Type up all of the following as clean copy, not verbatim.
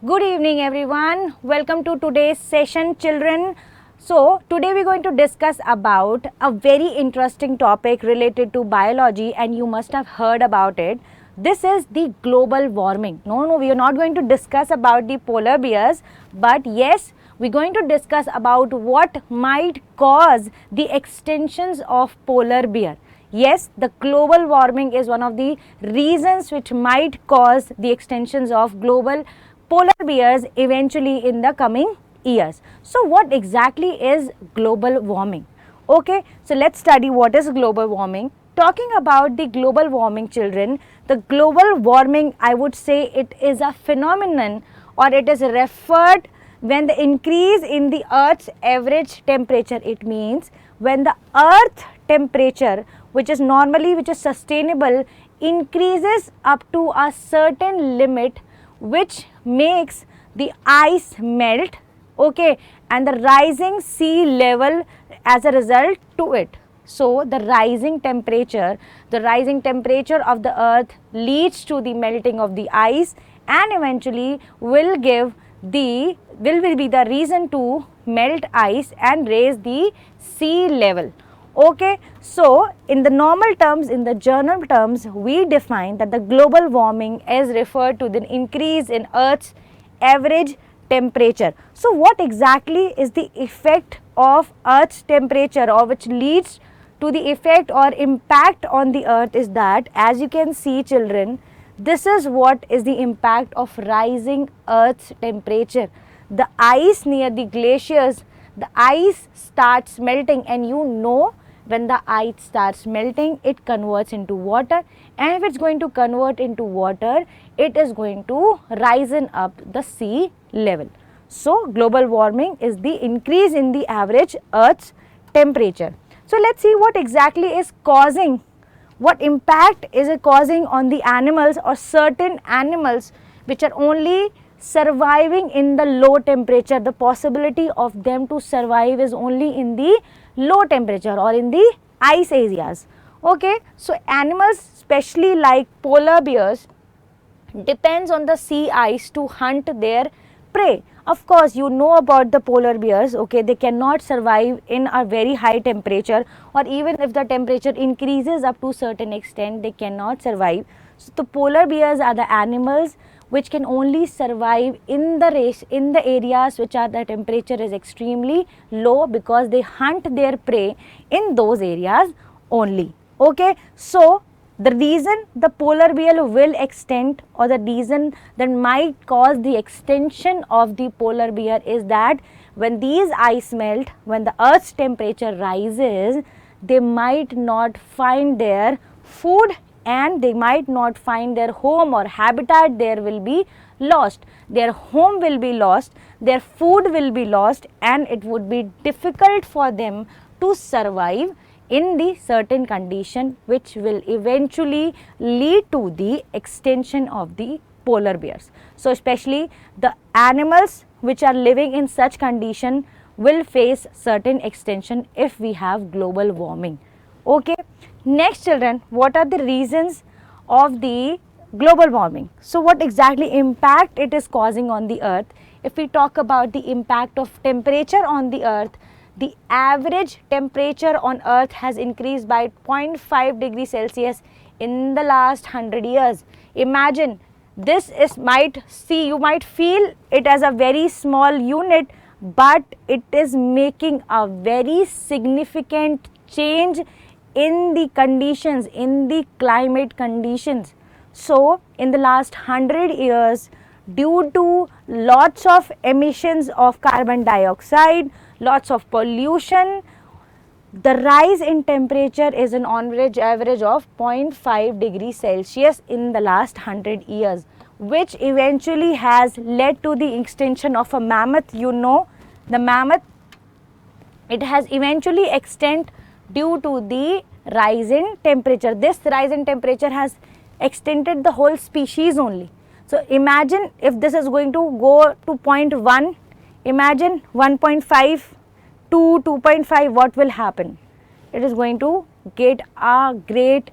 Good evening everyone. Welcome to today's session, children. So today we're going to discuss about a very interesting topic related to biology, and you must have heard about it. This is the global warming. No, we are not going to discuss about the polar bears, but yes, we're going to discuss about what might cause the extinctions of polar bear. Yes, the global warming is one of the reasons which might cause the extinctions of global polar bears eventually in the coming years. So what exactly is global warming? Okay, so let's study what is global warming. Talking about the global warming, children, the global warming, I would say it is a phenomenon, or it is referred when the increase in the earth's average temperature. It means when the earth temperature, which is sustainable, increases up to a certain limit, which makes the ice melt, okay, and the rising sea level as a result to it. So the rising temperature of the earth leads to the melting of the ice, and eventually will be the reason to melt ice and raise the sea level. Okay, so in the normal terms, in the general terms, we define that the global warming is referred to the increase in Earth's average temperature. So what exactly is the effect of Earth's temperature, or which leads to the effect or impact on the Earth, is that, as you can see, children, this is what is the impact of rising Earth's temperature. The ice near the glaciers, the ice starts melting, and when the ice starts melting, it converts into water, and if it's going to convert into water, it is going to rise up the sea level. So global warming is the increase in the average Earth's temperature. So let's see what exactly is causing, what impact is it causing on the animals, or certain animals which are only surviving in the low temperature. The possibility of them to survive is only in the low temperature or in the ice areas. Okay, so animals, especially like polar bears, depends on the sea ice to hunt their prey. Of course, you know about the polar bears, okay, they cannot survive in a very high temperature, or even if the temperature increases up to certain extent, they cannot survive. So the polar bears are the animals which can only survive in the areas which are the temperature is extremely low, because they hunt their prey in those areas only. Okay, so the reason the polar bear will extend, or the reason that might cause the extinction of the polar bear, is that when these ice melt, when the earth's temperature rises, they might not find their food, and they might not find their home or habitat. There will be lost, their home will be lost, their food will be lost, and it would be difficult for them to survive in the certain condition, which will eventually lead to the extinction of the polar bears. So especially the animals which are living in such condition will face certain extinction if we have global warming. Okay, next, children, what are the reasons of the global warming? So what exactly impact it is causing on the earth? If we talk about the impact of temperature on the earth, the average temperature on earth has increased by 0.5 degrees Celsius in the last 100 years. Imagine, this is you might feel it as a very small unit, but it is making a very significant change in the conditions, in the climate conditions. So in the last 100 years, due to lots of emissions of carbon dioxide, lots of pollution, the rise in temperature is an average of 0.5 degrees Celsius in the last 100 years, which eventually has led to the extinction of a mammoth. You know, the mammoth, it has eventually extinct due to the rise in temperature. This rise in temperature has extincted the whole species only. So imagine if this is going to go to 0.1, imagine 1.5 to 2.5, what will happen? It is going to get a great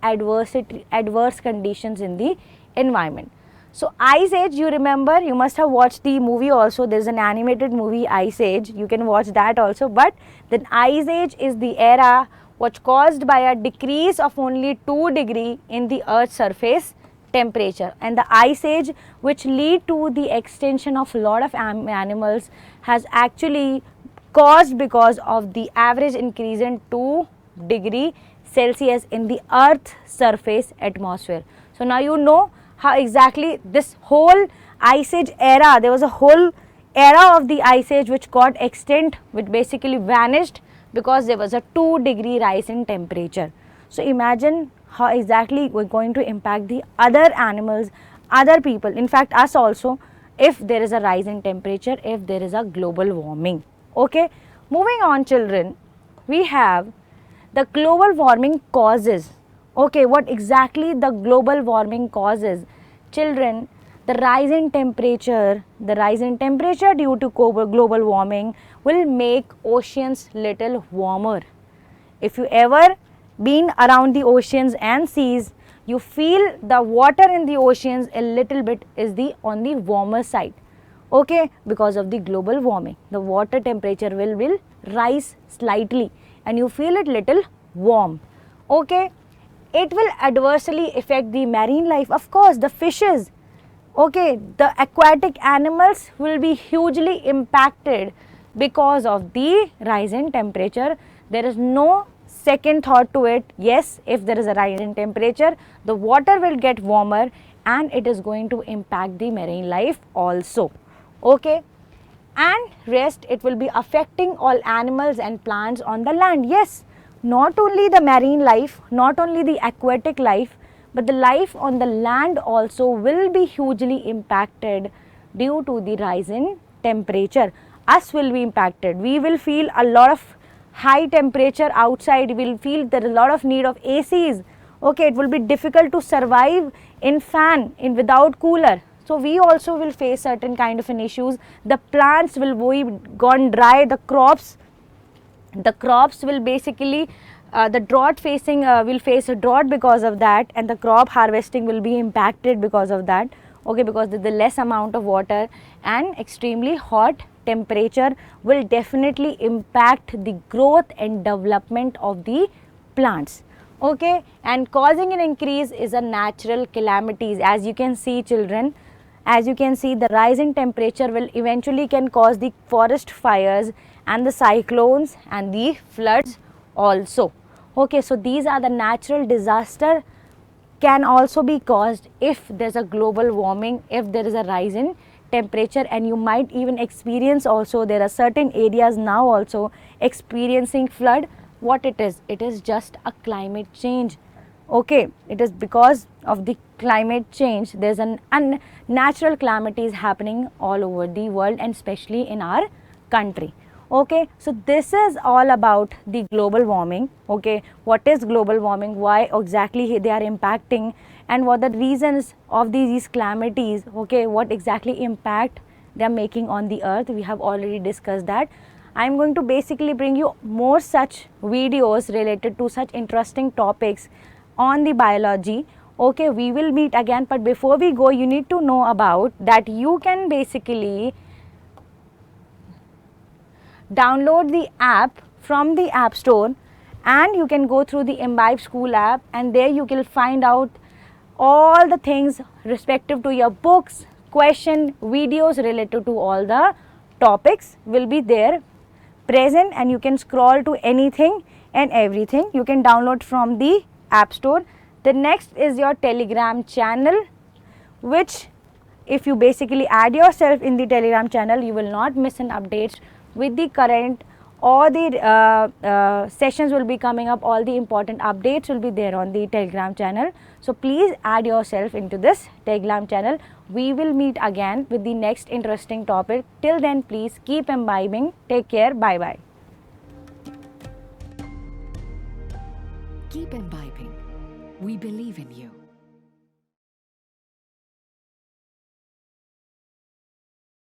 adverse conditions in the environment. So Ice Age, you remember, you must have watched the movie also. There's an animated movie, Ice Age. You can watch that also. But the Ice Age is the era which caused by a decrease of only 2 degree in the Earth's surface temperature, and the Ice Age, which lead to the extinction of lot of animals, has actually caused because of the average increase in 2 degree Celsius in the Earth's surface atmosphere. So now you know how exactly this whole Ice Age era, there was a whole era of the Ice Age which got extinct, which basically vanished because there was a 2 degree rise in temperature. So imagine how exactly we're going to impact the other animals, other people, in fact us also, if there is a rise in temperature, if there is a global warming. Okay, moving on children, we have the global warming causes. Okay, what exactly the global warming causes? Children, the rise in temperature due to global warming will make oceans little warmer. If you ever been around the oceans and seas, you feel the water in the oceans a little bit is on the warmer side. Okay, because of the global warming, the water temperature will rise slightly and you feel it little warm. Okay, it will adversely affect the marine life, of course, the fishes. Okay, the aquatic animals will be hugely impacted because of the rise in temperature. There is no second thought to it. Yes, if there is a rise in temperature, the water will get warmer and it is going to impact the marine life also. Okay, and rest, it will be affecting all animals and plants on the land. Yes, not only the marine life, not only the aquatic life, but the life on the land also will be hugely impacted due to the rise in temperature. Us will be impacted. We will feel a lot of high temperature outside. We will feel there is a lot of need of ACs. Okay, it will be difficult to survive in fan, in without cooler. So we also will face certain kind of an issues. The plants will be gone dry. The crops will basically the drought facing will face a drought because of that, and the crop harvesting will be impacted because of that. Okay, because the less amount of water and extremely hot temperature will definitely impact the growth and development of the plants. Okay, and causing an increase is a natural calamities. As you can see children, as you can see, the rise in temperature will eventually can cause the forest fires and the cyclones and the floods also. Okay, so these are the natural disaster can also be caused if there is a global warming, if there is a rise in temperature, and you might even experience also, there are certain areas now also experiencing flood. What it is just a climate change. Okay, it is because of the climate change. There's an unnatural calamities happening all over the world and especially in our country. Okay, so this is all about the global warming. Okay, what is global warming, why exactly they are impacting, and what the reasons of these calamities. Okay, what exactly impact they are making on the earth. We have already discussed that. I am going to basically bring you more such videos related to such interesting topics on the biology. Okay, we will meet again, but before we go, you need to know about that you can basically download the app from the app store and you can go through the Embibe school app, and there you can find out all the things respective to your books, question, videos related to all the topics will be there present, and you can scroll to anything and everything. You can download from the app store. The next is your Telegram channel, which if you basically add yourself in the Telegram channel, you will not miss an update with the current or the sessions will be coming up. All the important updates will be there on the Telegram channel. So please add yourself into this Telegram channel. We will meet again with the next interesting topic. Till then, please keep imbibing. Take care. Bye bye. Keep imbibing. We believe in you.